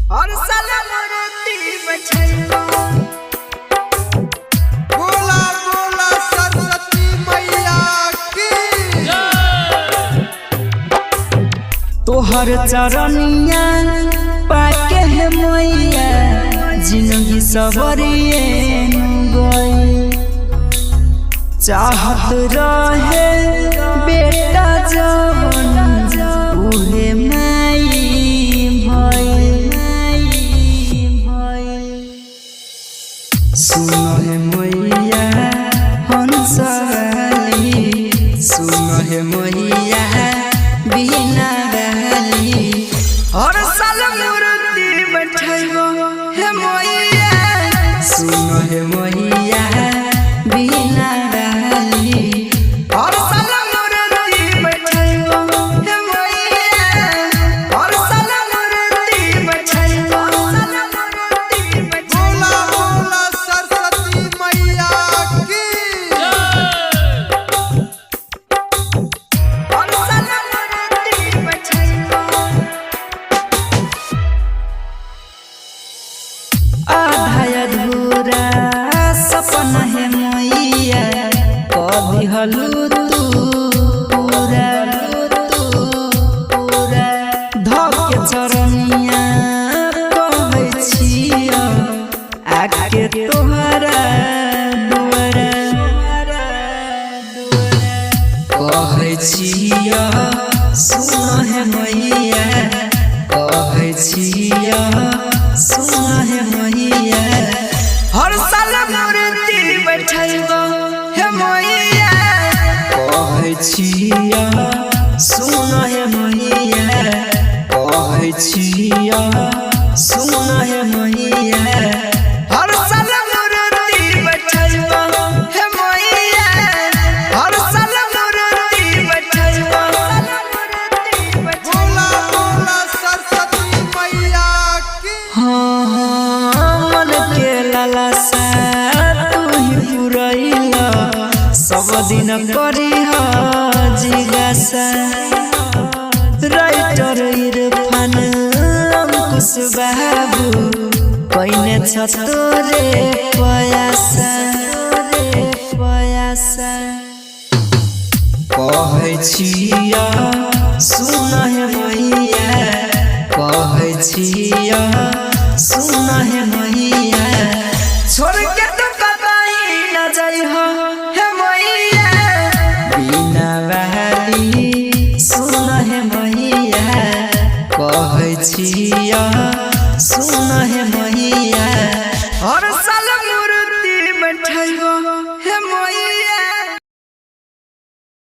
और साला मूर्ति बचैबो। बोला बोला सरस्वती मैया की तोहर चरनिया पाके है मैया जिंदगी सवरिए गई। चाहत रहे बेटा जवन उहे माई भई। सुनो है मैया हंसली, सुनो है मैया बिना रहली। और साल मूर्ति बैठैबो हे मैया, सुनो है मैया बिना रहली। और साल मूर्ति बैठैबो हे मैया, और साल मूर्ति बैठैबो। बोला बोला सरस्वती मैया की और साल मूर्ति बैठैबो। आधा अधूरा सपना है मैया कभी हलू तू पूरा धके चरनिया कहै छियो आके तोहरा दुआरा कहै छियो सुनो है मैया, कहै छियो सुनो है मैया। हर साल मूर्ति बैठैबो हे मैया, कहै छियो सुनो है मैया, कहै छियो सुनो है मैया। हर साल मूर्ति बैठैबो हे मैया, हर साल मूर्ति बैठैबो। बोला बोला सरस्वती मैया की मन के लालसा तू ही पुरैला, सब दिन करी जिज्ञासा। राइटर इरफान अंकुश बाबू कइने छ तोरे प्रयासा। कहै छियो सुनो है मैया, कहै छियो सुनो है मैया। छोड़ के तो कतई न जाइ हो हे मैया बिना रहली। सुनो है मैया, कहै छियो सुनो है मैया। और साल मूर्ति बैठैबो हे